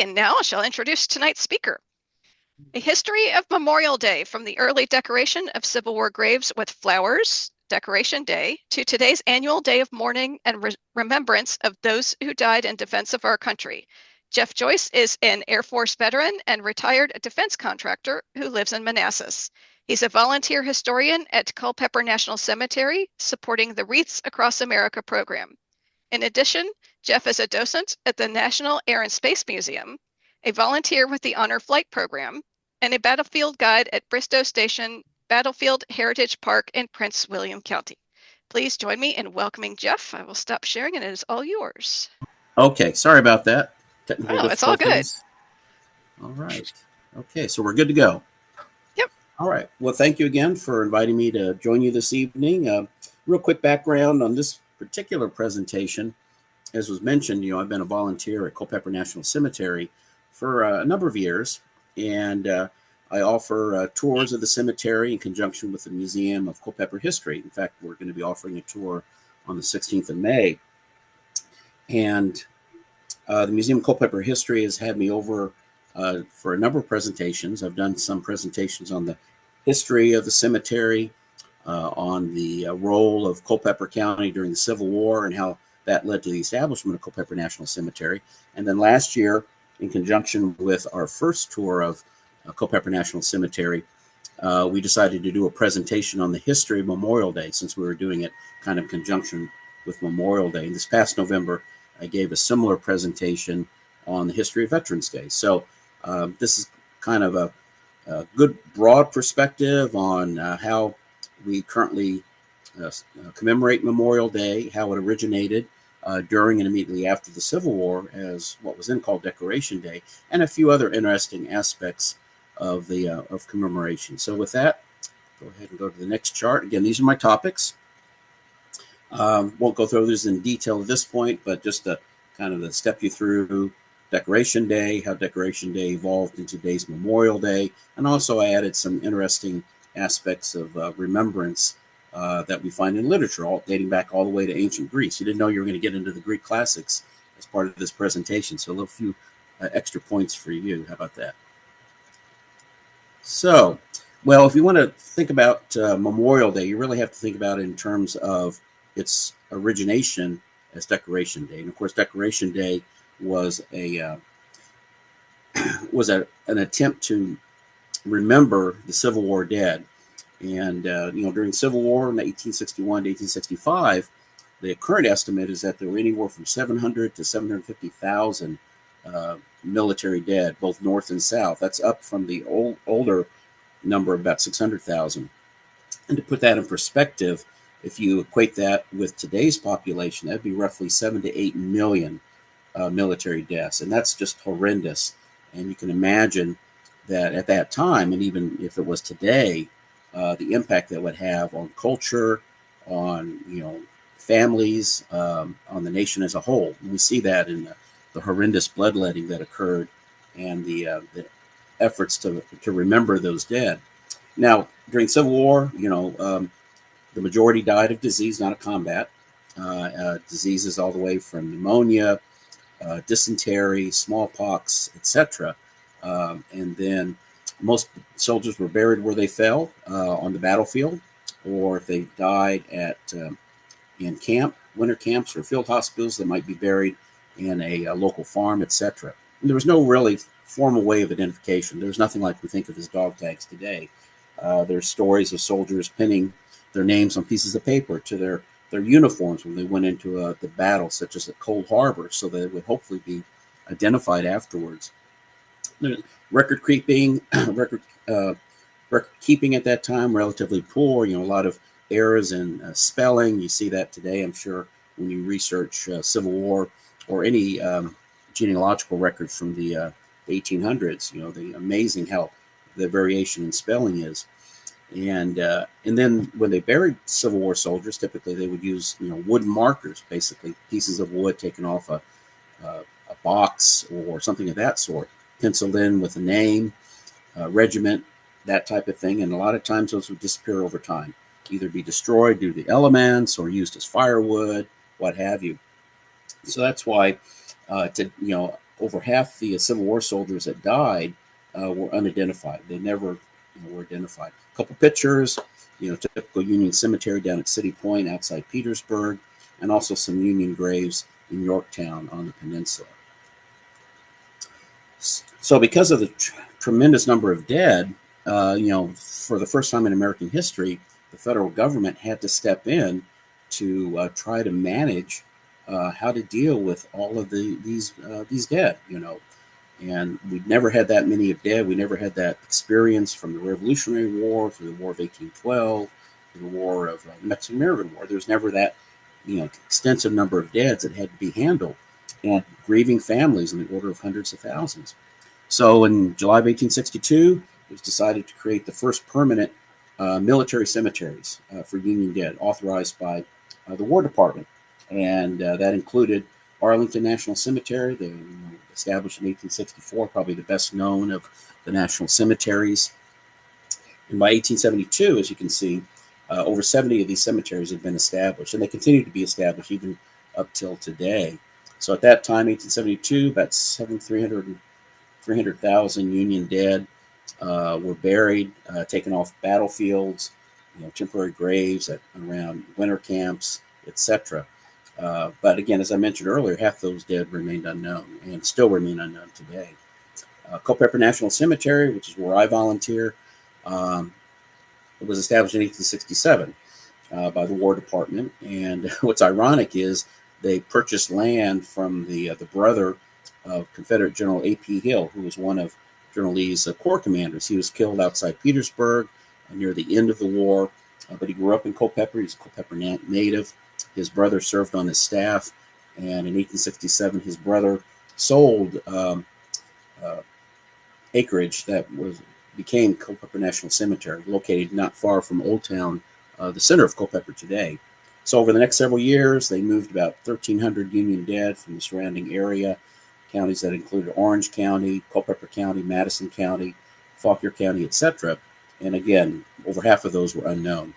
and now I shall introduce tonight's speaker. A history of Memorial Day, from the early decoration of Civil War graves with flowers, Decoration Day, to today's annual day of mourning and remembrance of those who died in defense of our country. Jeff Joyce is an Air Force veteran and retired defense contractor who lives in Manassas. He's a volunteer historian at Culpeper National Cemetery, supporting the Wreaths Across America program. In addition, Jeff is a docent at the National Air and Space Museum, a volunteer with the Honor Flight Program, and a battlefield guide at Bristoe Station Battlefield Heritage Park in Prince William County. Please join me in welcoming Jeff. I will stop sharing and it is all yours. Okay, sorry about that. Technical it's all good. All right. Okay, so we're good to go. Yep. All right. Well, thank you again for inviting me to join you this evening. Real quick background on this particular presentation. As was mentioned, I've been a volunteer at Culpeper National Cemetery for a number of years, and I offer tours of the cemetery in conjunction with the Museum of Culpeper History. In fact, we're going to be offering a tour on the 16th of May. And the Museum of Culpeper History has had me over for a number of presentations. I've done some presentations on the history of the cemetery, on the role of Culpeper County during the Civil War and how that led to the establishment of Culpeper National Cemetery. And then last year, in conjunction with our first tour of Culpeper National Cemetery, we decided to do a presentation on the history of Memorial Day, since we were doing it kind of in conjunction with Memorial Day. And this past November, I gave a similar presentation on the history of Veterans Day. So this is kind of a good broad perspective on how we currently commemorate Memorial Day, how it originated during and immediately after the Civil War as what was then called Decoration Day, and a few other interesting aspects of the of commemoration. So with that, go ahead and go to the next chart. Again, these are my topics. Won't go through this in detail at this point, but just to kind of step you through Decoration Day, how Decoration Day evolved into today's Memorial Day, and also I added some interesting aspects of remembrance that we find in literature, all dating back all the way to ancient Greece. You didn't know you were going to get into the Greek classics as part of this presentation, so a little few extra points for you. How about that? So, well, if you want to think about Memorial Day, you really have to think about it in terms of its origination as Decoration Day. And of course, Decoration Day was an attempt to remember the Civil War dead. And during the Civil War in 1861 to 1865, the current estimate is that there were anywhere from 700 to 750,000 military dead, both North and South. That's up from the older number of about 600,000. And to put that in perspective, if you equate that with today's population, that'd be roughly 7 to 8 million military deaths. And that's just horrendous. And you can imagine that at that time, and even if it was today, the impact that would have on culture, on families, on the nation as a whole. And we see that in the horrendous bloodletting that occurred, and the efforts to remember those dead. Now, during the Civil War, the majority died of disease, not of combat. Diseases all the way from pneumonia, dysentery, smallpox, etc. And then most soldiers were buried where they fell on the battlefield, or if they died in winter camps or field hospitals, they might be buried in a local farm, etc. And there was no really formal way of identification. There's nothing like we think of as dog tags today. There's stories of soldiers pinning their names on pieces of paper to their uniforms when they went into the battle, such as at Cold Harbor, so that it would hopefully be identified afterwards. Record keeping at that time, relatively poor. A lot of errors in spelling. You see that today, I'm sure, when you research Civil War or any genealogical records from the 1800s. The amazing how the variation in spelling is. And then when they buried Civil War soldiers, typically they would use wooden markers, basically pieces of wood taken off a box or something of that sort, penciled in with a name, regiment, that type of thing. And a lot of times those would disappear over time, either be destroyed due to the elements or used as firewood, what have you. So that's why, to over half the Civil War soldiers that died were unidentified. They never were identified. A couple pictures, typical Union cemetery down at City Point outside Petersburg, and also some Union graves in Yorktown on the peninsula. So because of the tremendous number of dead, for the first time in American history, the federal government had to step in to try to manage how to deal with all of these dead. And we'd never had that many of dead. We never had that experience from the Revolutionary War, through the War of 1812, through the War of the Mexican-American War. There was never that extensive number of deaths that had to be handled, and grieving families in the order of hundreds of thousands. So in July of 1862, it was decided to create the first permanent military cemeteries for Union dead, authorized by the War Department. And that included Arlington National Cemetery, established in 1864, probably the best known of the national cemeteries. And by 1872, as you can see, over 70 of these cemeteries had been established, and they continue to be established even up till today. So at that time, 1872, about 300,000 Union dead were buried, taken off battlefields, temporary graves around winter camps, etc. But again, as I mentioned earlier, half those dead remained unknown and still remain unknown today. Culpeper National Cemetery, which is where I volunteer, it was established in 1867 by the War Department. And what's ironic is they purchased land from the brother of Confederate General A.P. Hill, who was one of General Lee's corps commanders. He was killed outside Petersburg near the end of the war, but he grew up in Culpeper. He's a Culpeper native. His brother served on his staff, and in 1867, his brother sold acreage that became Culpeper National Cemetery, located not far from Old Town, the center of Culpeper today. So over the next several years, they moved about 1,300 Union dead from the surrounding area, counties that included Orange County, Culpeper County, Madison County, Fauquier County, etc. And again, over half of those were unknown.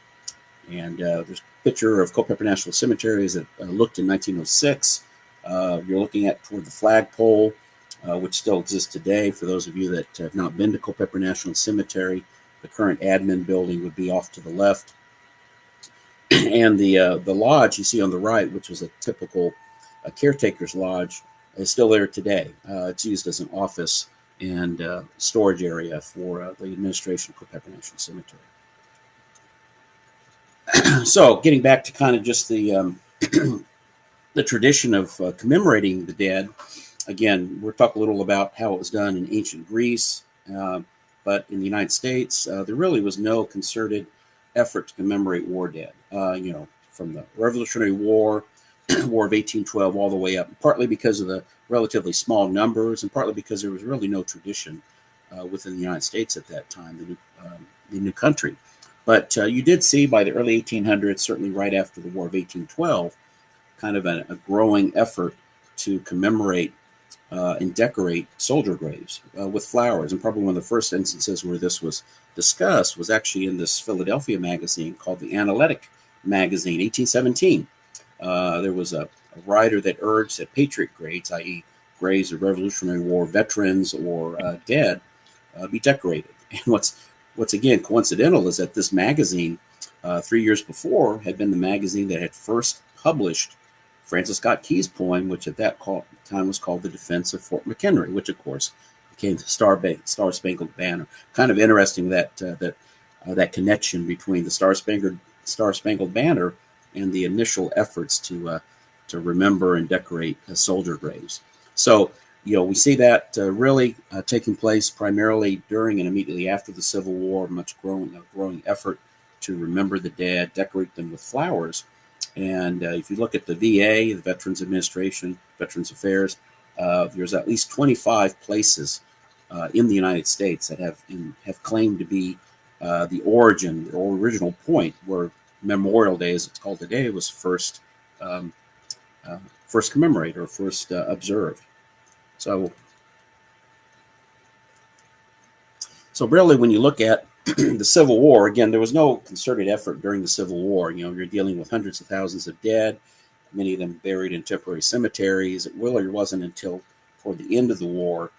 And there's a picture of Culpeper National Cemetery as it looked in 1906. You're looking at toward the flagpole, which still exists today. For those of you that have not been to Culpeper National Cemetery, the current admin building would be off to the left. And the lodge you see on the right, which was a typical caretaker's lodge, is still there today. It's used as an office and storage area for the administration of Culpeper National Cemetery. So getting back to kind of just the the tradition of commemorating the dead, again, we'll talk a little about how it was done in ancient Greece, but in the United States, there really was no concerted effort to commemorate war dead. From the Revolutionary War, War of 1812, all the way up, partly because of the relatively small numbers, and partly because there was really no tradition within the United States at that time, the new country. But you did see by the early 1800s, certainly right after the War of 1812, kind of a growing effort to commemorate and decorate soldier graves with flowers. And probably one of the first instances where this was discussed was actually in this Philadelphia magazine called the Analytic Magazine, 1817. There was a writer that urged that patriot graves, i.e. graves of Revolutionary War veterans or dead, be decorated. And what's again coincidental is that this magazine, 3 years before, had been the magazine that had first published Francis Scott Key's poem, which at that time was called The Defense of Fort McHenry, which of course became the Star-Spangled Banner. Kind of interesting that connection between the Star-Spangled Banner and the initial efforts to remember and decorate soldier graves. So we see that really taking place primarily during and immediately after the Civil War, much growing effort to remember the dead, decorate them with flowers. And if you look at the VA, the Veterans Administration, Veterans Affairs, there's at least 25 places in the United States that have claimed to be the origin or original point where Memorial Day, as it's called today, was first commemorated or first observed. So really, when you look at the Civil War, again, there was no concerted effort during the Civil War. You're dealing with hundreds of thousands of dead, many of them buried in temporary cemeteries. It really wasn't until toward the end of the war,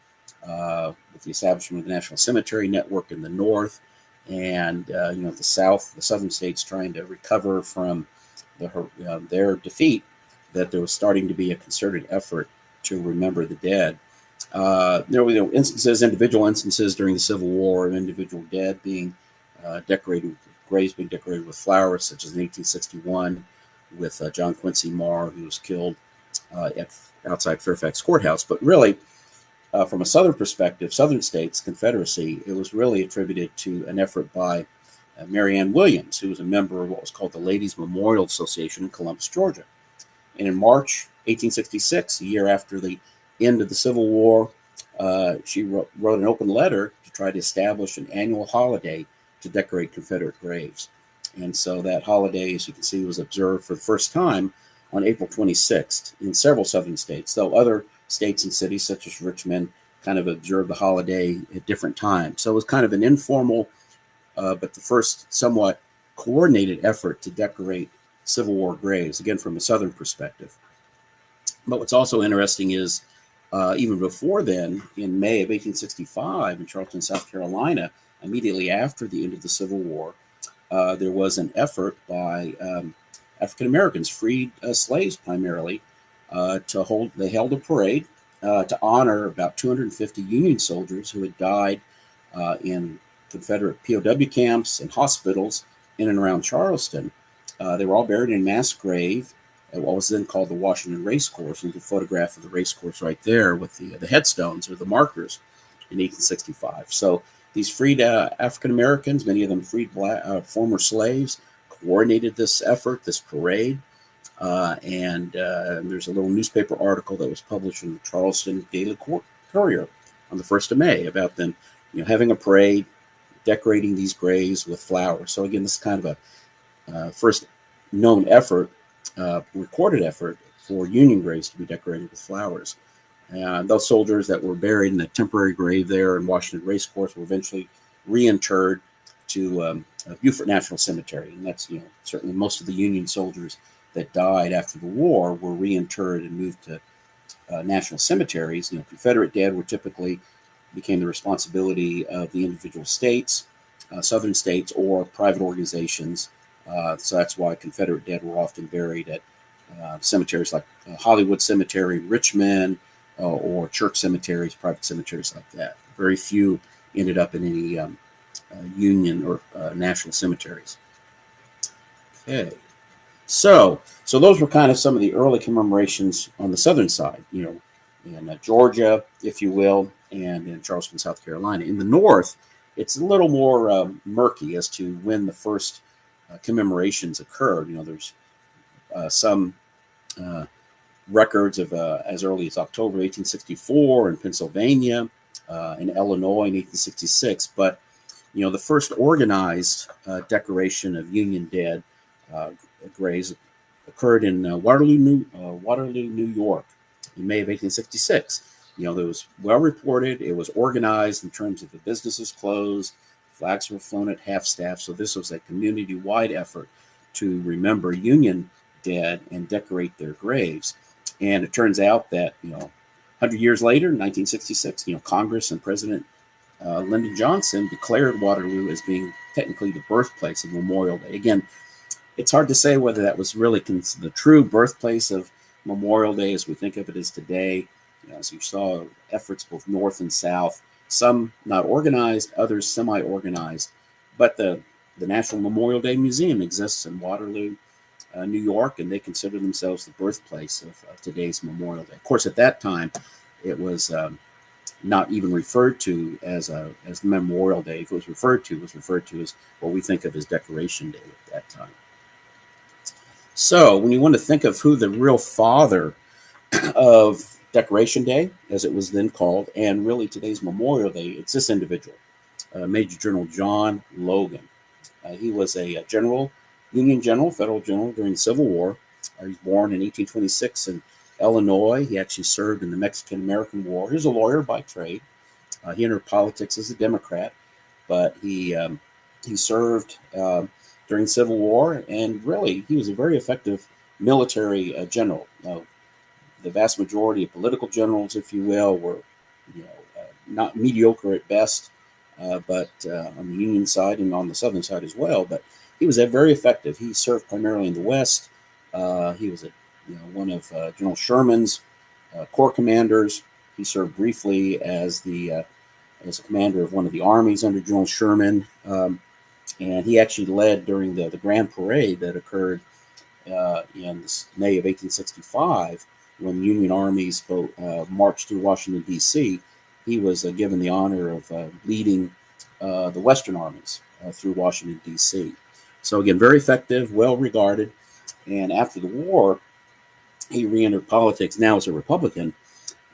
with the establishment of the National Cemetery Network in the north, and the south, the southern states trying to recover from their defeat, that there was starting to be a concerted effort to remember the dead. There were individual instances during the Civil War of individual dead being decorated, graves being decorated with flowers, such as in 1861 with John Quincy Marr, who was killed outside Fairfax Courthouse. But really, from a Southern perspective, Southern states, Confederacy, it was really attributed to an effort by Mary Ann Williams, who was a member of what was called the Ladies Memorial Association in Columbus, Georgia. And in March 1866, a year after the end of the Civil War, she wrote an open letter to try to establish an annual holiday to decorate Confederate graves. And so that holiday, as you can see, was observed for the first time on April 26th in several southern states, though other states and cities such as Richmond kind of observed the holiday at different times. So it was kind of an informal, but the first somewhat coordinated effort to decorate Civil War graves, again, from a southern perspective. But what's also interesting is even before then, in May of 1865 in Charleston, South Carolina, immediately after the end of the Civil War, there was an effort by African Americans, freed slaves primarily, they held a parade to honor about 250 Union soldiers who had died in Confederate POW camps and hospitals in and around Charleston. They were all buried in a mass grave at what was then called the Washington Race Course. And there's a photograph of the race course right there with the headstones or the markers in 1865. So these freed African Americans, many of them freed former slaves, coordinated this effort, this parade. And there's a little newspaper article that was published in the Charleston Daily Courier on the 1st of May about them, having a parade, decorating these graves with flowers. So again, this is kind of a first known effort, recorded effort for Union graves to be decorated with flowers. And those soldiers that were buried in that temporary grave there in Washington Race Course were eventually reinterred to Beaufort National Cemetery. And that's, certainly most of the Union soldiers that died after the war were reinterred and moved to national cemeteries. Confederate dead were typically became the responsibility of the individual states, southern states, or private organizations. So that's why Confederate dead were often buried at cemeteries like Hollywood Cemetery in Richmond, or church cemeteries, private cemeteries like that. Very few ended up in any Union or national cemeteries. Okay. So those were kind of some of the early commemorations on the southern side, in Georgia, if you will, and in Charleston, South Carolina. In the north, it's a little more murky as to when the first commemorations occurred. There's some records of as early as October 1864 in Pennsylvania, in Illinois in 1866, but the first organized decoration of Union dead graves occurred in Waterloo, New York, in May of 1866. It was well reported. It was organized in terms of the businesses closed, flags were flown at half-staff. So this was a community-wide effort to remember Union dead and decorate their graves. And it turns out that 100 years later, in 1966, Congress and President Lyndon Johnson declared Waterloo as being technically the birthplace of Memorial Day. Again, it's hard to say whether that was really the true birthplace of Memorial Day as we think of it as today. As you saw, efforts both north and south, some not organized, others semi-organized. But the National Memorial Day Museum exists in Waterloo, New York, and they consider themselves the birthplace of today's Memorial Day. Of course, at that time, it was not even referred to as Memorial Day. If it was referred to as what we think of as Decoration Day at that time. So when you want to think of who the real father of Decoration Day, as it was then called, and really today's Memorial Day, it's this individual, Major General John Logan. He was a Union general, federal general during the Civil War. He was born in 1826 in Illinois. He actually served in the Mexican-American War. He was a lawyer by trade. He entered politics as a Democrat, but he served during the Civil War, and really he was a very effective military general. the vast majority of political generals, if you will, were not mediocre at best, but on the Union side and on the Southern side as well. But he was very effective. He served primarily in the West. He was one of General Sherman's corps commanders. He served briefly as a commander of one of the armies under General Sherman, and he actually led during the Grand Parade that occurred in May of 1865, when Union armies marched through Washington, D.C. He was given the honor of leading the Western armies through Washington, D.C. So again, very effective, well regarded. And after the war, he re-entered politics now as a Republican,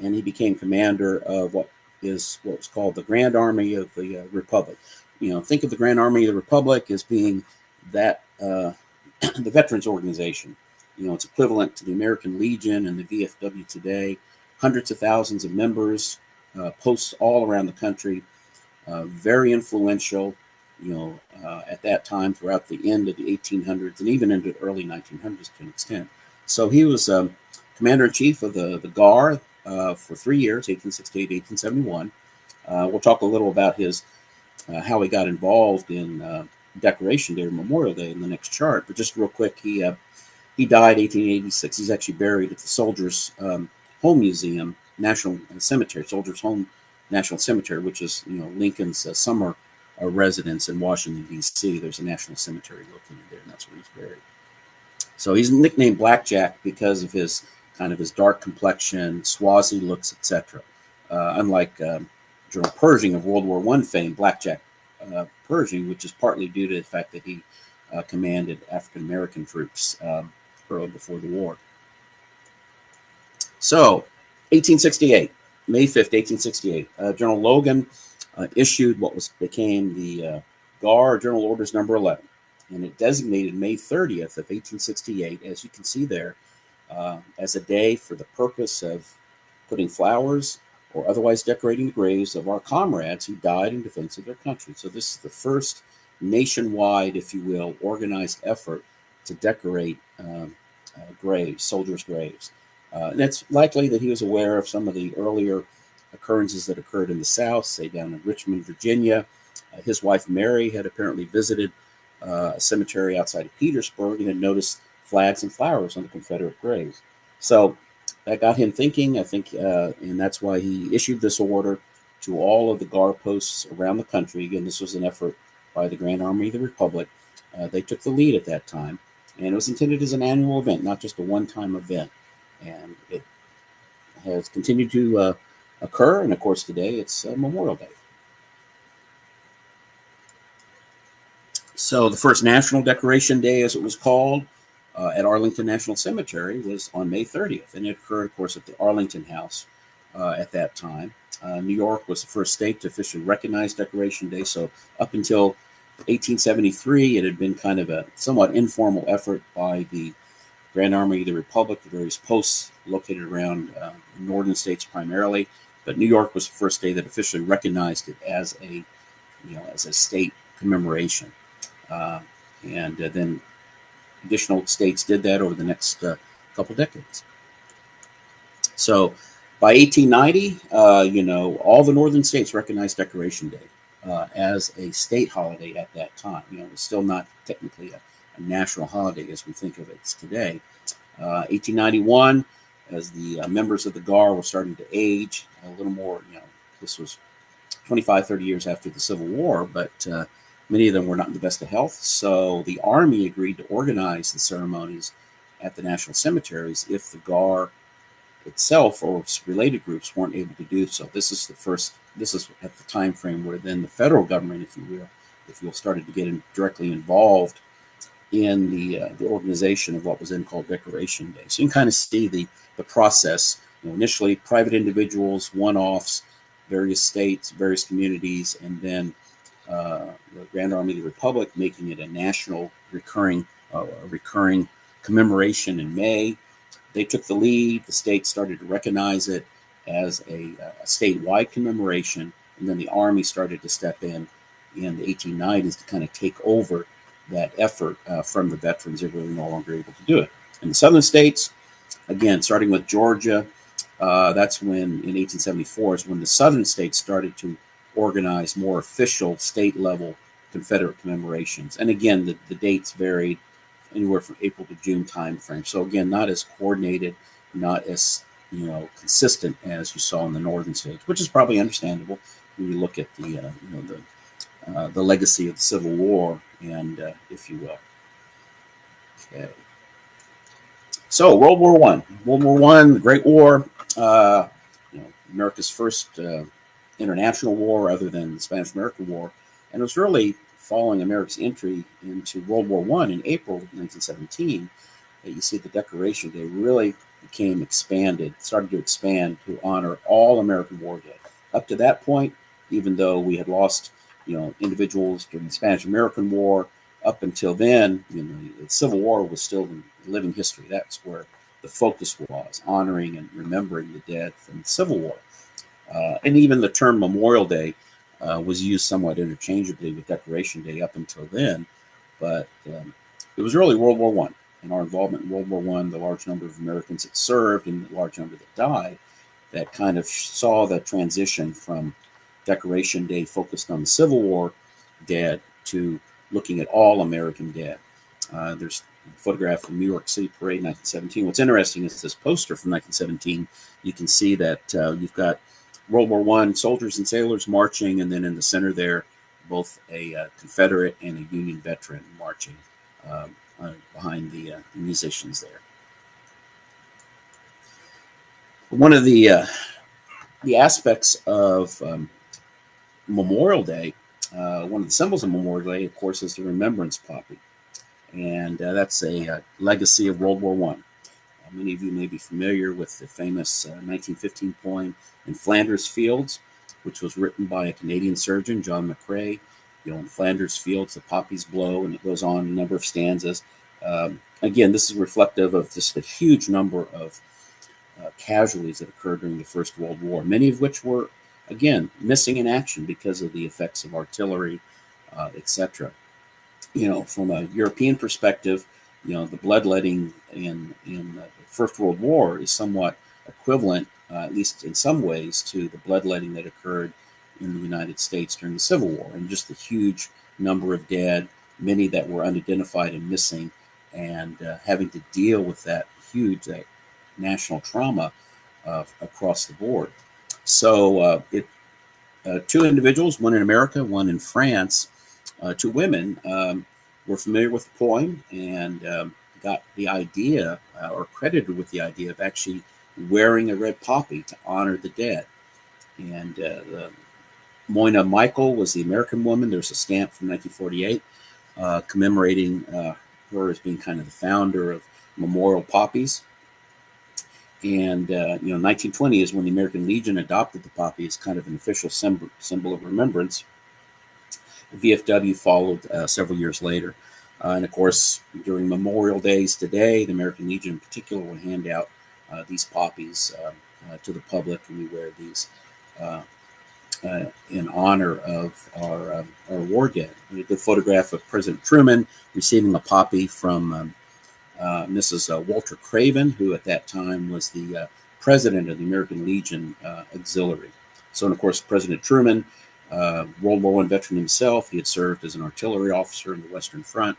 and he became commander of what was called the Grand Army of the Republic. Think of the Grand Army of the Republic as being that the veterans organization. It's equivalent to the American Legion and the VFW today. Hundreds of thousands of members, posts all around the country, very influential, at that time throughout the end of the 1800s and even into the early 1900s to an extent. So he was commander-in-chief of the GAR for 3 years, 1868 to 1871. We'll talk a little about how he got involved in Decoration Day or Memorial Day in the next chart. But just real quick, he died 1886. He's actually buried at the Soldiers' Home Museum, National Cemetery, Soldiers' Home National Cemetery, which is Lincoln's summer residence in Washington, D.C. There's a national cemetery located there, and that's where he's buried. So he's nicknamed Blackjack because of his dark complexion, swazi looks, etc. Unlike General Pershing of World War I fame, Blackjack Pershing, which is partly due to the fact that he commanded African American troops early before the war. So, 1868, May 5th, 1868, General Logan issued what became the GAR General Orders Number 11, and it designated May 30th of 1868, as you can see there, as a day for the purpose of putting flowers or otherwise decorating the graves of our comrades who died in defense of their country. So this is the first nationwide, if you will, organized effort to decorate graves, soldiers' graves. And it's likely that he was aware of some of the earlier occurrences that occurred in the South, say down in Richmond, Virginia. His wife, Mary, had apparently visited a cemetery outside of Petersburg and had noticed flags and flowers on the Confederate graves. So that got him thinking, I think, and that's why he issued this order to all of the GAR posts around the country. Again, this was an effort by the Grand Army of the Republic. They took the lead at that time, and it was intended as an annual event, not just a one-time event. And it has continued to occur, and of course today it's Memorial Day. So the first National Decoration Day, as it was called, at Arlington National Cemetery was on May 30th, and it occurred, of course, at the Arlington House at that time. New York was the first state to officially recognize Decoration Day, so up until 1873, it had been kind of a somewhat informal effort by the Grand Army of the Republic, the various posts located around the northern states primarily, but New York was the first state that officially recognized it as a state commemoration, and then additional states did that over the next couple decades. So by 1890, all the northern states recognized Decoration Day as a state holiday at that time. It's still not technically a national holiday as we think of it today. 1891, as the members of the GAR were starting to age a little more, this was 25, 30 years after the Civil War, but many of them were not in the best of health. So the Army agreed to organize the ceremonies at the national cemeteries if the GAR itself or related groups weren't able to do so. This is at the time frame where then the federal government, if you will, started to get directly involved in the organization of what was then called Decoration Day. So you can kind of see the process. Initially, private individuals, one-offs, various states, various communities, and then the Grand Army of the Republic making it a national recurring commemoration in May. They took the lead. The states started to recognize it as a statewide commemoration, and then the Army started to step in the 1890s to kind of take over that effort from the veterans. They were no longer able to do it. In the southern states, again, starting with Georgia, that's when, in 1874, is when the southern states started to organize more official state-level Confederate commemorations. And again, the dates varied anywhere from April to June time frame. So again, not as coordinated, not as consistent as you saw in the northern states, which is probably understandable when you look at the legacy of the Civil War, and if you will. Okay. So World War One, the Great War, America's first international war, other than the Spanish-American War, and it was really following America's entry into World War One in April of 1917 that you see the Decoration Day really started to expand to honor all American war dead. Up to that point, even though we had lost, individuals during the Spanish-American War, up until then, the Civil War was still in living history. That's where the focus was, honoring and remembering the dead from the Civil War. And even the term Memorial Day was used somewhat interchangeably with Decoration Day up until then. But it was really World War One, and our involvement in World War One, the large number of Americans that served and the large number that died, that kind of saw the transition from Decoration Day focused on the Civil War dead to looking at all American dead. There's a photograph from New York City Parade 1917. What's interesting is this poster from 1917. You can see that you've got World War One soldiers and sailors marching, and then in the center there, both a Confederate and a Union veteran marching behind the musicians there. One of the aspects of Memorial Day, one of the symbols of Memorial Day, of course, is the remembrance poppy, and that's a legacy of World War One. Many of you may be familiar with the famous 1915 poem "In Flanders Fields," which was written by a Canadian surgeon, John McCrae. In Flanders Fields, the poppies blow, and it goes on a number of stanzas. Again, this is reflective of just the huge number of casualties that occurred during the First World War, many of which were, again, missing in action because of the effects of artillery, etc. From a European perspective, the bloodletting in the First World War is somewhat equivalent, at least in some ways, to the bloodletting that occurred in the United States during the Civil War, and just the huge number of dead, many that were unidentified and missing, and having to deal with that huge national trauma across the board. So two individuals, one in America, one in France, two women, were familiar with the poem and got the idea, or credited with the idea, of actually wearing a red poppy to honor the dead. And Moina Michael was the American woman. There's a stamp from 1948 commemorating her as being kind of the founder of memorial poppies. And 1920 is when the American Legion adopted the poppy as kind of an official symbol of remembrance. VFW followed several years later. And of course, during Memorial Days today, the American Legion in particular will hand out these poppies to the public, and we wear these in honor of our war dead. We have a photograph of President Truman receiving a poppy from Mrs. Walter Craven, who at that time was the president of the American Legion Auxiliary. So, and of course, President Truman, World War I veteran himself, he had served as an artillery officer in the Western Front,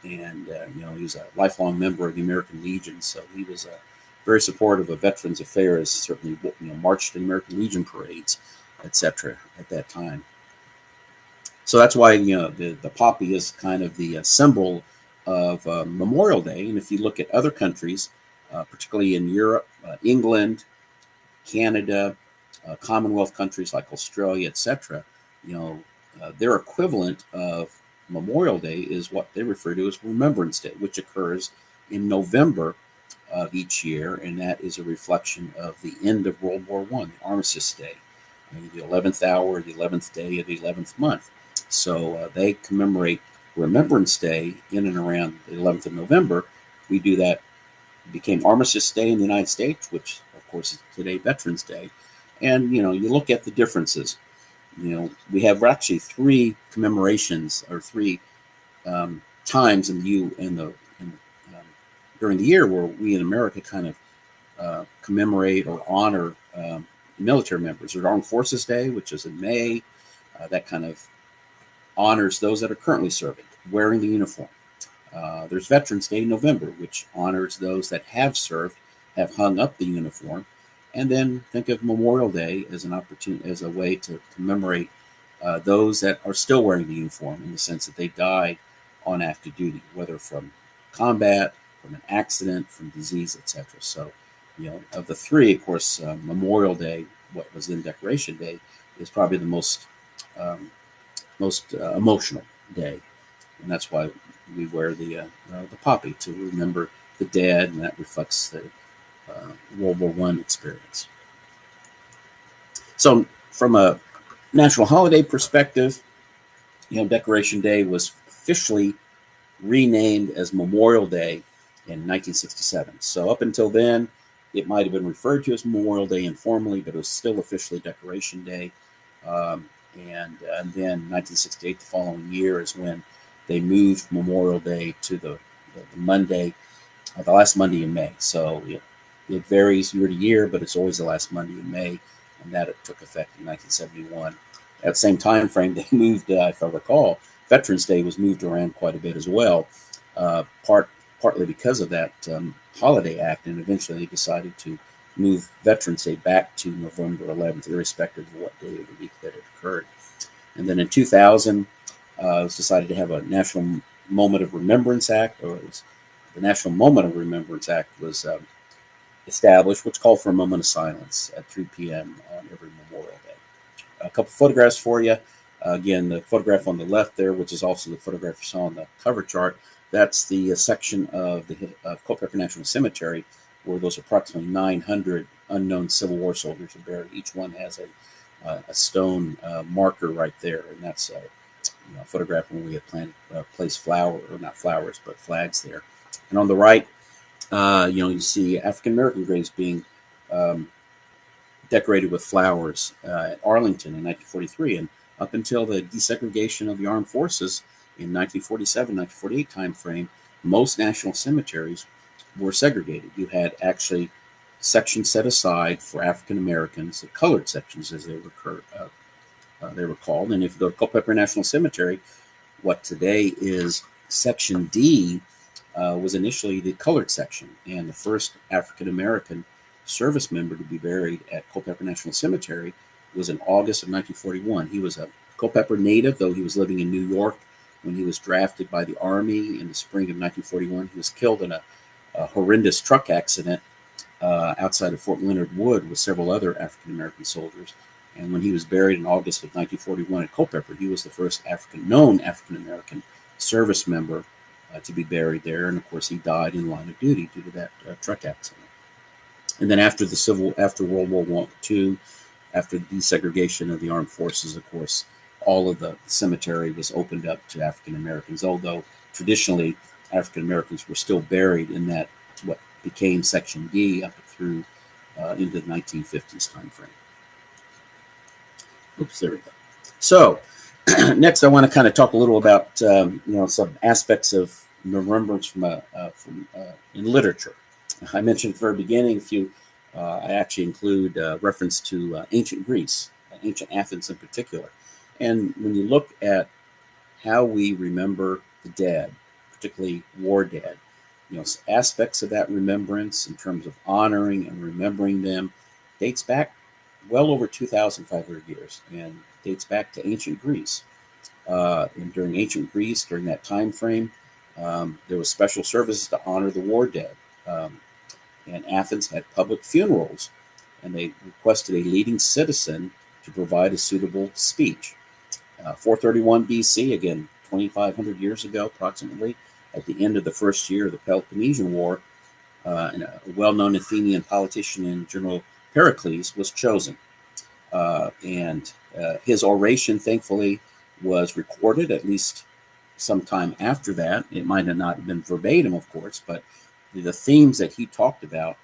and he was a lifelong member of the American Legion. So he was very supportive of Veterans Affairs. Certainly, marched in American Legion parades, etc. at that time. So that's why the poppy is kind of the symbol of Memorial Day. And if you look at other countries, particularly in Europe, England, Canada, Commonwealth countries like Australia, etc., their equivalent of Memorial Day is what they refer to as Remembrance Day, which occurs in November of each year, and that is a reflection of the end of World War I, the Armistice Day, the 11th hour, the 11th day of the 11th month. So they commemorate Remembrance Day in and around the 11th of November. We do that. It became Armistice Day in the United States, which of course is today Veterans Day. And you look at the differences. We have actually three commemorations, or three times during the year where we in America kind of commemorate or honor military members. There's Armed Forces Day, which is in May. That kind of honors those that are currently serving, wearing the uniform. There's Veterans Day in November, which honors those that have served, have hung up the uniform. And then think of Memorial Day as an opportunity, as a way to commemorate those that are still wearing the uniform, in the sense that they died on active duty, whether from combat, from an accident, from disease, etc. So, of the three, of course, Memorial Day, what was then Decoration Day, is probably the most emotional day, and that's why we wear the poppy, to remember the dead, and that reflects the World War I experience. So, from a national holiday perspective, Decoration Day was officially renamed as Memorial Day in 1967. So up until then, it might have been referred to as Memorial Day informally, but it was still officially Decoration Day. And then 1968, the following year, is when they moved Memorial Day to the Monday, the last Monday in May. So it varies year to year, but it's always the last Monday in May, and that it took effect in 1971. At the same time frame, they moved, if I recall, Veterans Day was moved around quite a bit as well, partly because of that Holiday Act, and eventually they decided to move Veterans Day back to November 11th, irrespective of what day of the week that it occurred. And then in 2000, it was decided to have a National Moment of Remembrance Act, or it was the National Moment of Remembrance Act was established, which called for a moment of silence at 3 p.m. on every Memorial Day. A couple photographs for you. Again, the photograph on the left there, which is also the photograph you saw on the cover chart, that's the section of the Culpeper National Cemetery where those approximately 900 unknown Civil War soldiers are buried. Each one has a stone marker right there, and that's a photograph when we had placed flags there. And on the right, you see African American graves being decorated with flowers at Arlington in 1943, and up until the desegregation of the armed forces in 1947, 1948 timeframe, most national cemeteries were segregated. You had actually sections set aside for African Americans, the colored sections as they were called. And if you go to Culpeper National Cemetery, what today is Section D was initially the colored section, and the first African American service member to be buried at Culpeper National Cemetery was in August of 1941. He was a Culpeper native, though he was living in New York when he was drafted by the Army in the spring of 1941. He was killed in a horrendous truck accident outside of Fort Leonard Wood with several other African American soldiers. And when he was buried in August of 1941 at Culpeper, he was the first known African American service member to be buried there. And of course, he died in line of duty due to that truck accident. And then after World War II, after the desegregation of the armed forces, of course, all of the cemetery was opened up to African Americans, although traditionally African Americans were still buried in that what became Section D up through into the 1950s timeframe. Oops, there we go. So next, I want to kind of talk a little about some aspects of remembrance in literature. I mentioned at the very beginning, I actually include reference to ancient Greece, ancient Athens in particular. And when you look at how we remember the dead, particularly war dead, aspects of that remembrance in terms of honoring and remembering them dates back well over 2,500 years and dates back to ancient Greece. And during ancient Greece, during that time frame, there was special services to honor the war dead. And Athens had public funerals, and they requested a leading citizen to provide a suitable speech. 431 BC, again, 2,500 years ago approximately, at the end of the first year of the Peloponnesian War, and a well-known Athenian politician and General Pericles was chosen. And his oration, thankfully, was recorded at least sometime after that. It might have not been verbatim, of course, but the themes that he talked about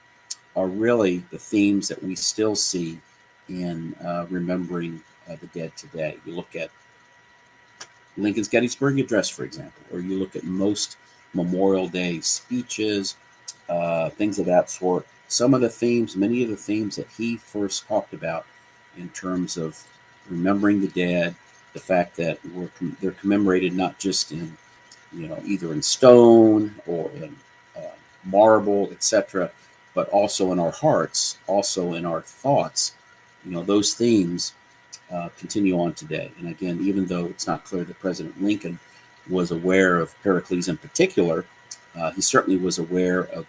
are really the themes that we still see in remembering the dead today. You look at Lincoln's Gettysburg Address, for example, or you look at most Memorial Day speeches, things of that sort. some of the themes, many of the themes that he first talked about in terms of remembering the dead, the fact that they're commemorated not just in, either in stone or in marble, etc., but also in our hearts, also in our thoughts. Those themes continue on today. And again, even though it's not clear that President Lincoln was aware of Pericles in particular, he certainly was aware of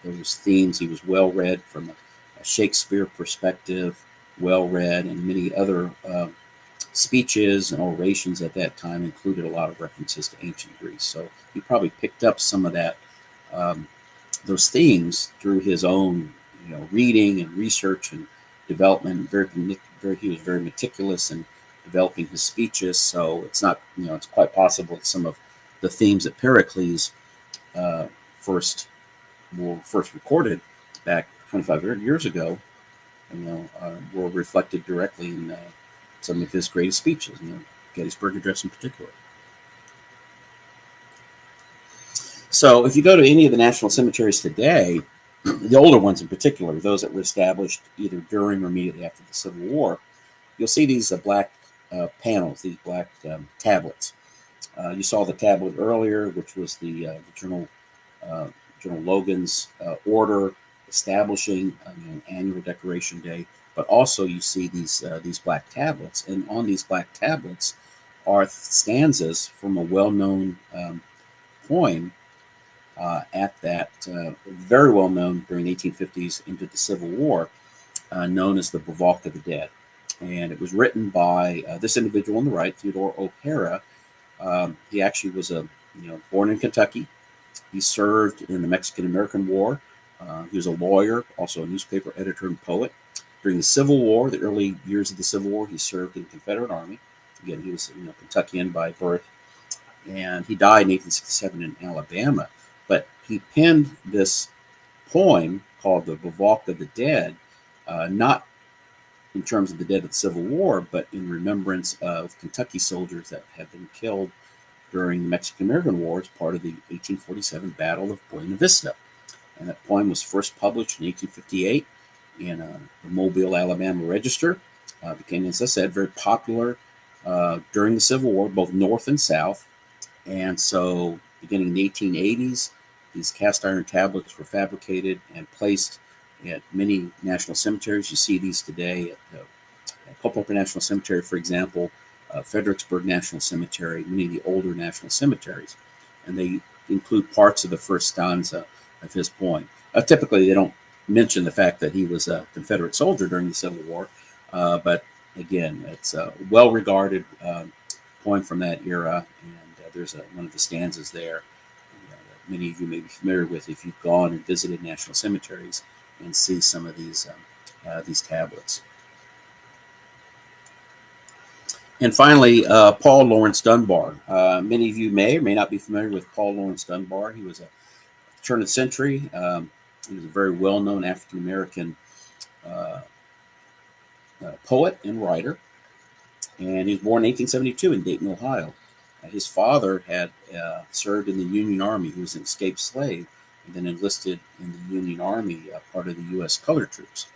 those themes. He was well read from a Shakespeare perspective, well read, and many other speeches and orations at that time included a lot of references to ancient Greece. So he probably picked up some of those themes through his own, reading and research and development. He was very meticulous in developing his speeches. So it's not, it's quite possible that some of the themes that Pericles first recorded back 25 years ago, were reflected directly in some of his greatest speeches, Gettysburg Address in particular. So if you go to any of the national cemeteries today, the older ones in particular, those that were established either during or immediately after the Civil War, you'll see these black panels, these black tablets. You saw the tablet earlier, which was the General Logan's order establishing an annual Decoration Day. But also you see these black tablets, and on these black tablets are stanzas from a well-known poem at that very well known during the 1850s into the Civil War, known as the Bivouac of the Dead. And it was written by this individual on the right, Theodore O'Hara. He actually was born in Kentucky. He served in the Mexican-American War. He was a lawyer, also a newspaper editor and poet. During the Civil War, the early years of the Civil War, he served in the Confederate Army. Again, he was Kentuckian by birth. And he died in 1867 in Alabama. But he penned this poem called the Bivouac of the Dead, not in terms of the dead of the Civil War, but in remembrance of Kentucky soldiers that had been killed during the Mexican-American War as part of the 1847 Battle of Buena Vista. And that poem was first published in 1858 in the Mobile, Alabama Register. Became, as I said, very popular during the Civil War, both North and South. And so beginning in the 1880s, these cast iron tablets were fabricated and placed at many national cemeteries. You see these today at Culpeper National Cemetery, for example, Fredericksburg National Cemetery, many of the older national cemeteries. And they include parts of the first stanza of his poem. Typically, they don't mention the fact that he was a Confederate soldier during the Civil War, but again, it's a well-regarded poem from that era, and there's one of the stanzas there that many of you may be familiar with if you've gone and visited national cemeteries and see some of these tablets. And finally, Paul Laurence Dunbar. Many of you may or may not be familiar with Paul Laurence Dunbar. He was a turn of the century. He was a very well-known African-American poet and writer. And he was born in 1872 in Dayton, Ohio. His father had served in the Union Army. He was an escaped slave and then enlisted in the Union Army, part of the U.S. colored troops.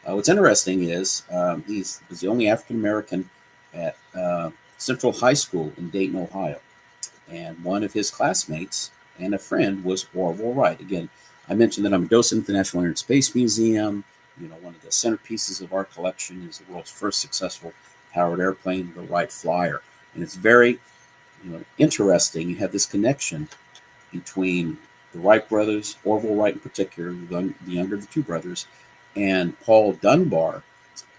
What's interesting is he was the only African-American at Central High School in Dayton, Ohio. And one of his classmates and a friend was Orville Wright. Again, I mentioned that I'm a docent at the National Air and Space Museum. One of the centerpieces of our collection is the world's first successful powered airplane, the Wright Flyer. And it's very interesting. You have this connection between the Wright brothers, Orville Wright in particular, the younger of the two brothers, and Paul Dunbar.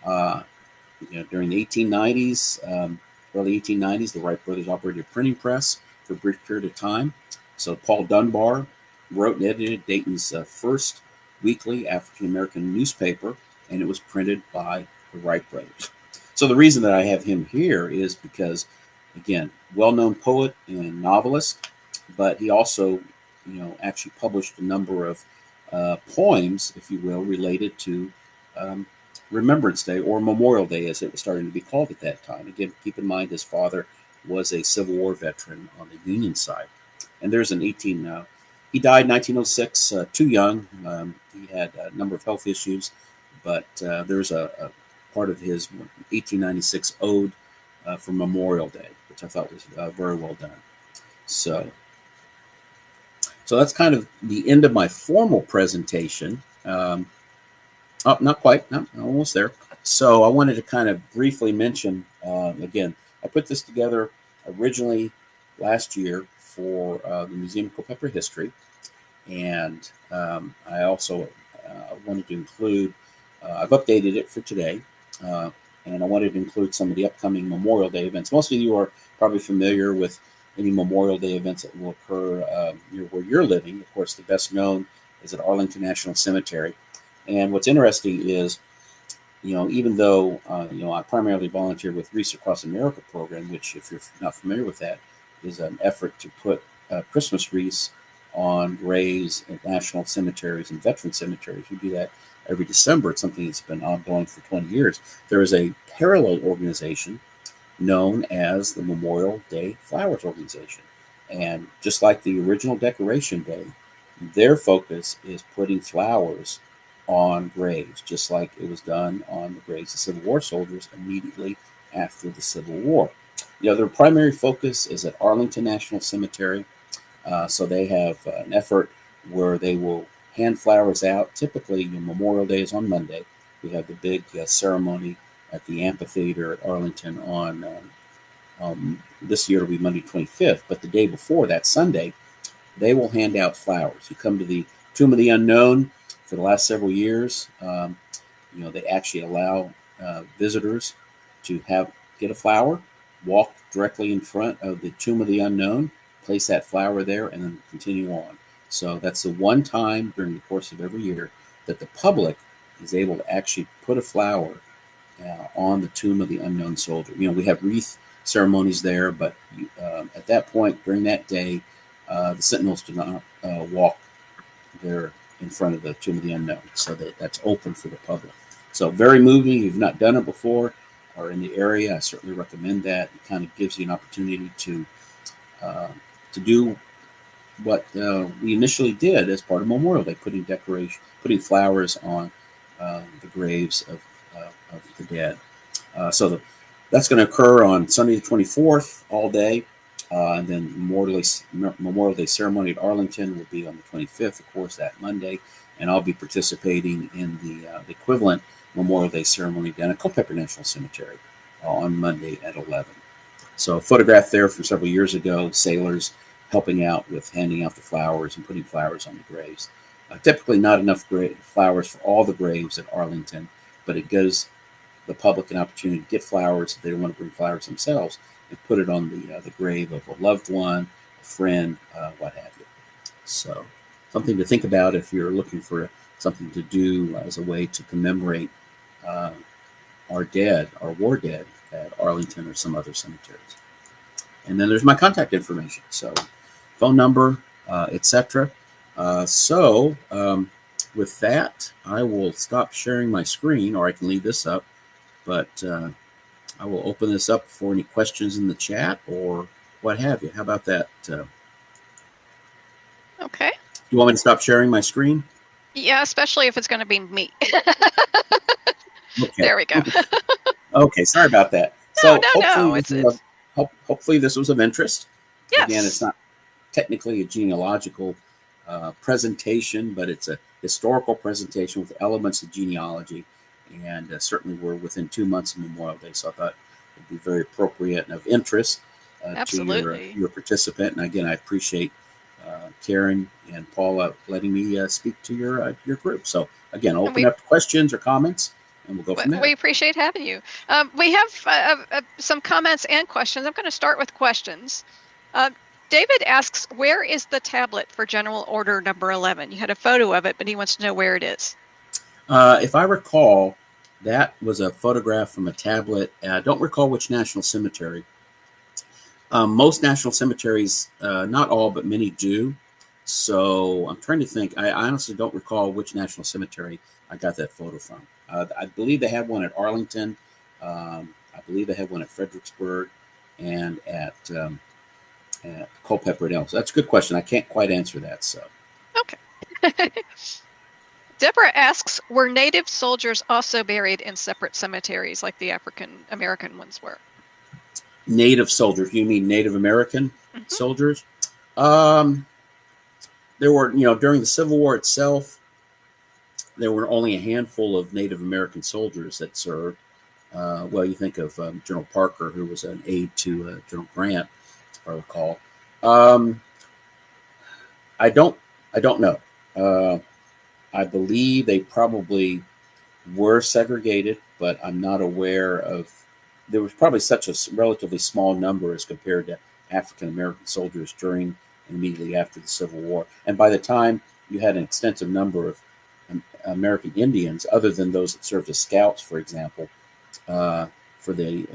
During the 1890s, early 1890s, the Wright brothers operated a printing press for a brief period of time. So Paul Dunbar wrote and edited Dayton's first weekly African-American newspaper, and it was printed by the Wright brothers. So the reason that I have him here is because, again, well-known poet and novelist, but he also, actually published a number of poems, if you will, related to Remembrance Day, or Memorial Day, as it was starting to be called at that time. Again, keep in mind his father was a Civil War veteran on the Union side. And there's he he died in 1906, too young. He had a number of health issues, but there's a part of his 1896 ode for Memorial Day, which I thought was very well done. So that's kind of the end of my formal presentation. Oh, not quite. No, almost there. So I wanted to kind of briefly mention, again, I put this together originally last year for the Museum of Culpeper History. And I also wanted to include, I've updated it for today, and I wanted to include some of the upcoming Memorial Day events. Most of you are probably familiar with any Memorial Day events that will occur near where you're living. Of course, the best known is at Arlington National Cemetery. And what's interesting is, even though, I primarily volunteer with Wreaths Across America program, which, if you're not familiar with that, is an effort to put Christmas wreaths on graves at national cemeteries and veteran cemeteries. We do that every December. It's something that's been ongoing for 20 years. There is a parallel organization known as the Memorial Day Flowers Organization. And just like the original Decoration Day, their focus is putting flowers on graves, just like it was done on the graves of Civil War soldiers immediately after the Civil War. Their primary focus is at Arlington National Cemetery. So they have an effort where they will hand flowers out. Typically, Memorial Day is on Monday. We have the big ceremony at the amphitheater at Arlington on this year it'll be Monday 25th. But the day before, that Sunday, they will hand out flowers. You come to the Tomb of the Unknown. For the last several years, they actually allow visitors to get a flower, walk directly in front of the Tomb of the Unknown, place that flower there, and then continue on. So that's the one time during the course of every year that the public is able to actually put a flower on the Tomb of the Unknown Soldier. We have wreath ceremonies there, but at that point during that day, the Sentinels do not walk there in front of the Tomb of the Unknown. So that's open for the public. So very moving. If you've not done it before or in the area, I certainly recommend that. It kind of gives you an opportunity to do what we initially did as part of Memorial Day, putting flowers on the graves of the dead. So that's going to occur on Sunday the 24th all day. And then Memorial Day ceremony at Arlington will be on the 25th, of course, that Monday. And I'll be participating in the equivalent Memorial Day ceremony down at Culpeper National Cemetery on Monday at 11. So a photograph there from several years ago, sailors helping out with handing out the flowers and putting flowers on the graves. Typically not enough flowers for all the graves at Arlington, but it gives the public an opportunity to get flowers if they don't want to bring flowers themselves, and put it on the grave of a loved one, a friend, what have you. So something to think about if you're looking for something to do as a way to commemorate our war dead at Arlington or some other cemeteries. And then there's my contact information, so phone number, etc. With that, I will stop sharing my screen, or I can leave this up, but I will open this up for any questions in the chat or what have you. How about that? Okay. You want me to stop sharing my screen? Yeah, especially if it's going to be me. Okay. There we go. Okay, sorry about that. So No. hopefully this was of interest. Yes. Again, it's not technically a genealogical presentation, but it's a historical presentation with elements of genealogy. And certainly we're within 2 months of Memorial Day, so I thought it would be very appropriate and of interest to your participant. And again, I appreciate Karen and Paula letting me speak to your group. So again, open up to questions or comments, and we'll go from there. We appreciate having you. We have some comments and questions. I'm going to start with questions. David asks, where is the tablet for General Order number 11? You had a photo of it, but he wants to know where it is. If I recall, that was a photograph from a tablet. I don't recall which national cemetery. Most national cemeteries, not all, but many do. So I'm trying to think. I honestly don't recall which national cemetery I got that photo from. I believe they had one at Arlington. I believe they had one at Fredericksburg and at Culpeper. So that's a good question. I can't quite answer that. So Okay. Deborah asks, were Native soldiers also buried in separate cemeteries like the African American ones were? Native soldiers? You mean Native American Mm-hmm. soldiers? Um, there were, during the Civil War itself, there were only a handful of Native American soldiers that served. Well, you think of General Parker, who was an aide to General Grant, if I recall. Um, I don't, I don't know. Uh, I believe they probably were segregated, but I'm not aware of. There was probably such a relatively small number as compared to African American soldiers during and immediately after the Civil War. And by the time you had an extensive number of American Indians, other than those that served as scouts, for example, uh, for the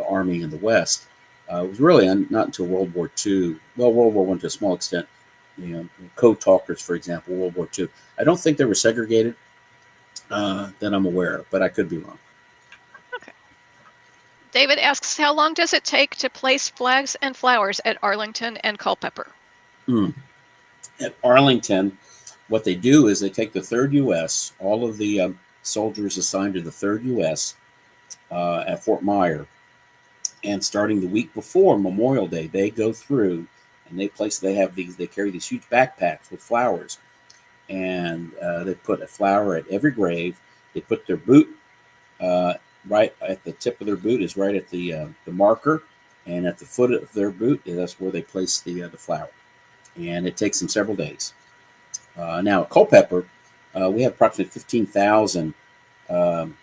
Army in the West, it was really not until World War II. Well, World War One to a small extent. Code talkers, for example, World War II. I don't think they were segregated that I'm aware of, but I could be wrong. Okay. David asks, how long does it take to place flags and flowers at Arlington and Culpeper? Mm. At Arlington, what they do is they take the 3rd U.S., all of the soldiers assigned to the 3rd U.S. At Fort Myer, and starting the week before Memorial Day, they go through and they carry these huge backpacks with flowers, and they put a flower at every grave. They put their boot uh, right at the tip of their boot is right at the marker, and at the foot of their boot, that's where they place the flower. And it takes them several days. Now at Culpeper, we have approximately 15,000 um,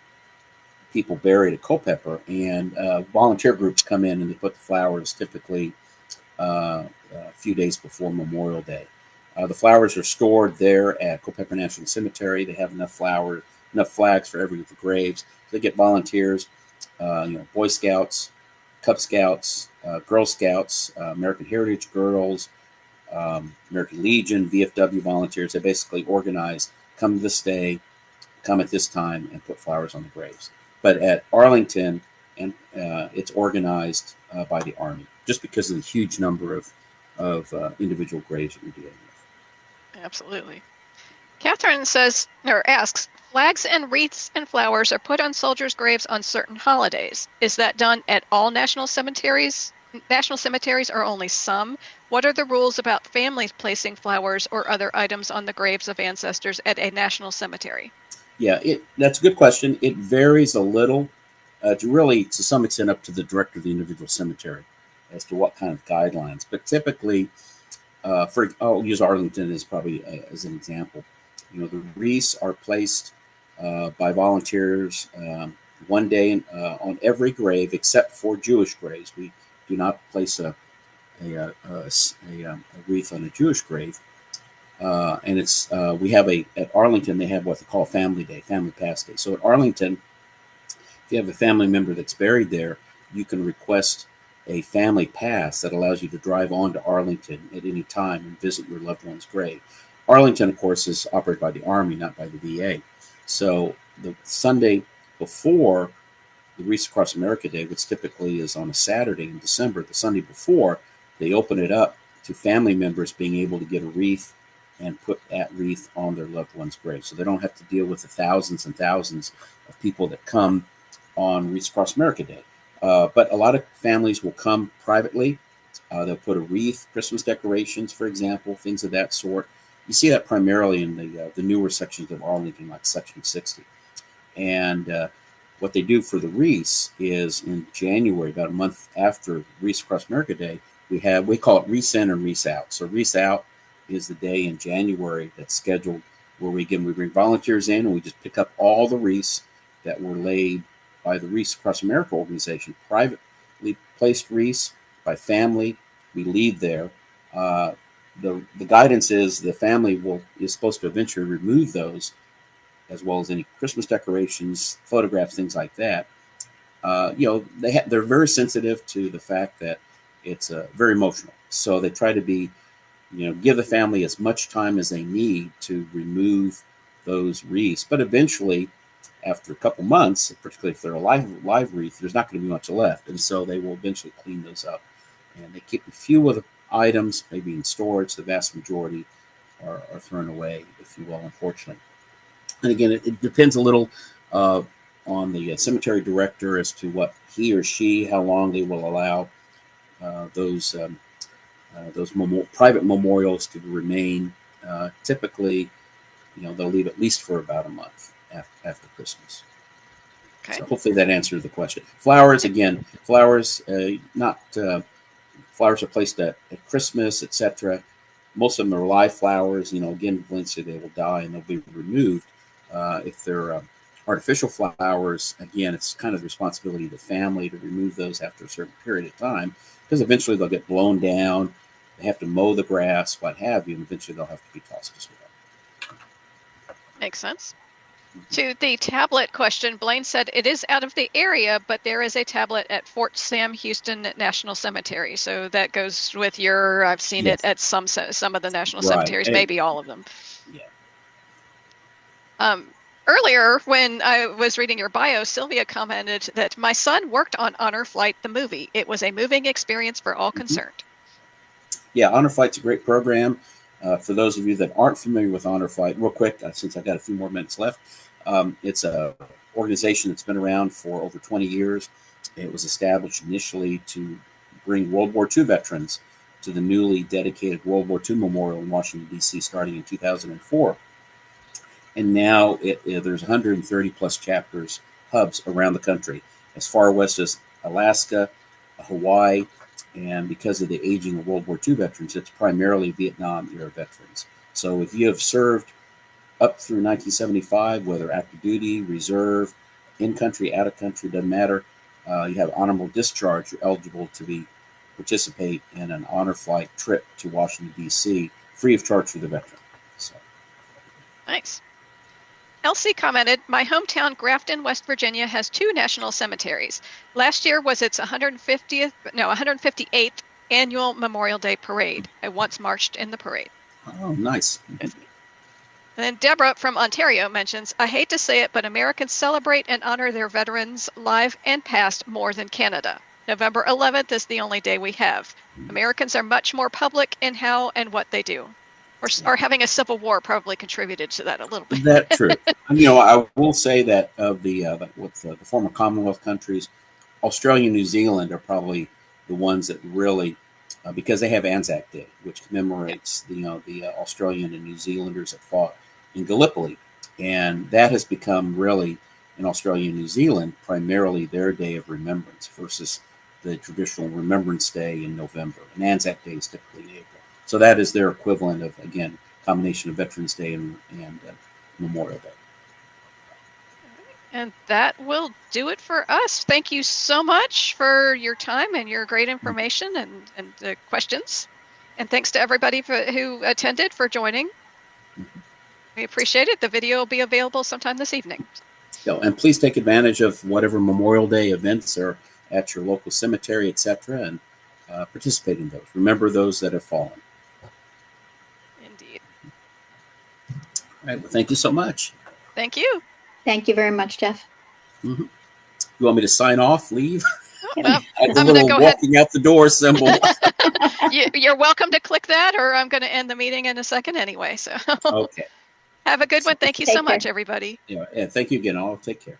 people buried at Culpeper, and volunteer groups come in and they put the flowers typically a few days before Memorial Day. The flowers are stored there at Culpeper National Cemetery. They have enough flags for every of the graves. They get volunteers, Boy Scouts, Cub Scouts, Girl Scouts, American Heritage Girls, American Legion, VFW volunteers. They basically organize, come to this day, come at this time, and put flowers on the graves. But at Arlington, and it's organized by the Army, just because of the huge number of individual graves that we're dealing with. Absolutely. Catherine says, or asks, flags and wreaths and flowers are put on soldiers' graves on certain holidays. Is that done at all national cemeteries? National cemeteries or only some? What are the rules about families placing flowers or other items on the graves of ancestors at a national cemetery? Yeah, that's a good question. It varies a little, to some extent up to the director of the individual cemetery as to what kind of guidelines. But typically, I'll use Arlington as probably as an example. The wreaths are placed by volunteers one day on every grave except for Jewish graves. We do not place a wreath on a Jewish grave. And it's we have at Arlington they have what they call Family Day, Family Pass Day. So at Arlington, if you have a family member that's buried there, you can request a family pass that allows you to drive on to Arlington at any time and visit your loved one's grave. Arlington, of course, is operated by the Army, not by the VA. So the Sunday before the Wreaths Across America Day, which typically is on a Saturday in December, the Sunday before, they open it up to family members being able to get a wreath and put that wreath on their loved one's grave. So they don't have to deal with the thousands and thousands of people that come on Wreaths Across America Day. But a lot of families will come privately. They'll put a wreath, Christmas decorations, for example, things of that sort. You see that primarily in the newer sections of Arlington, like Section 60. And what they do for the wreaths is in January, about a month after Wreaths Across America Day, we call it Wreaths In and Wreaths Out. So Wreaths Out is the day in January that's scheduled where we bring volunteers in and we just pick up all the wreaths that were laid by the Wreaths Across America organization, privately placed wreaths by family. We leave there. The guidance is the family is supposed to eventually remove those, as well as any Christmas decorations, photographs, things like that. They're very sensitive to the fact that it's very emotional. So they try to give the family as much time as they need to remove those wreaths. But eventually, after a couple months, particularly if they're a live wreath, there's not going to be much left, and so they will eventually clean those up. And they keep a few of the items maybe in storage. The vast majority are thrown away, if you will, unfortunately. And again, it depends a little on the cemetery director as to what he or she, how long they will allow those private memorials to remain. Typically, they'll leave at least for about a month after Christmas. Okay. So hopefully that answers the question. Flowers, again, flowers, not flowers are placed at Christmas, etc. Most of them are live flowers. Again, eventually they will die and they'll be removed. If they're artificial flowers, again, it's kind of the responsibility of the family to remove those after a certain period of time, because eventually they'll get blown down. They have to mow the grass, what have you, and eventually they'll have to be tossed as well. Makes sense. To the tablet question, Blaine said it is out of the area, but there is a tablet at Fort Sam Houston National Cemetery. So that goes with I've seen Yes. it at some of the national cemeteries, maybe all of them. Yeah. Earlier, when I was reading your bio, Sylvia commented that my son worked on Honor Flight, the movie. It was a moving experience for all concerned. Yeah, Honor Flight's a great program. For those of you that aren't familiar with Honor Flight, real quick, since I've got a few more minutes left, it's an organization that's been around for over 20 years. It was established initially to bring World War II veterans to the newly dedicated World War II Memorial in Washington, D.C., starting in 2004. And now there's 130 plus chapters, hubs around the country, as far west as Alaska, Hawaii, and because of the aging of World War II veterans, it's primarily Vietnam-era veterans. So if you have served up through 1975, whether active duty, reserve, in-country, out-of-country, doesn't matter, you have honorable discharge, you're eligible to participate in an honor flight trip to Washington, D.C., free of charge for the veteran. So. Nice. Elsie commented, my hometown, Grafton, West Virginia, has 2 national cemeteries. Last year was its 158th annual Memorial Day parade. I once marched in the parade. Oh, nice. And then Deborah from Ontario mentions, I hate to say it, but Americans celebrate and honor their veterans, live and past, more than Canada. November 11th is the only day we have. Americans are much more public in how and what they do. Or having a civil war probably contributed to that a little bit. That's true. I will say that of the former Commonwealth countries, Australia and New Zealand are probably the ones that really, because they have Anzac Day, which commemorates the Australian and New Zealanders that fought in Gallipoli, and that has become really in Australia and New Zealand primarily their day of remembrance versus the traditional Remembrance Day in November, and Anzac Day is typically in April. So that is their equivalent of, again, combination of Veterans Day and Memorial Day. And that will do it for us. Thank you so much for your time and your great information and the questions. And thanks to everybody who attended for joining. We appreciate it. The video will be available sometime this evening. And please take advantage of whatever Memorial Day events are at your local cemetery, etc., and participate in those. Remember those that have fallen. Indeed. All right. Well, thank you so much. Thank you. Thank you very much, Jeff. Mm-hmm. You want me to sign off, leave? Well, I'm going to go walking out the door symbol. You're welcome to click that, or I'm going to end the meeting in a second anyway. So okay. Have a good one. Thank you so much, everybody. Yeah, thank you again. I'll take care.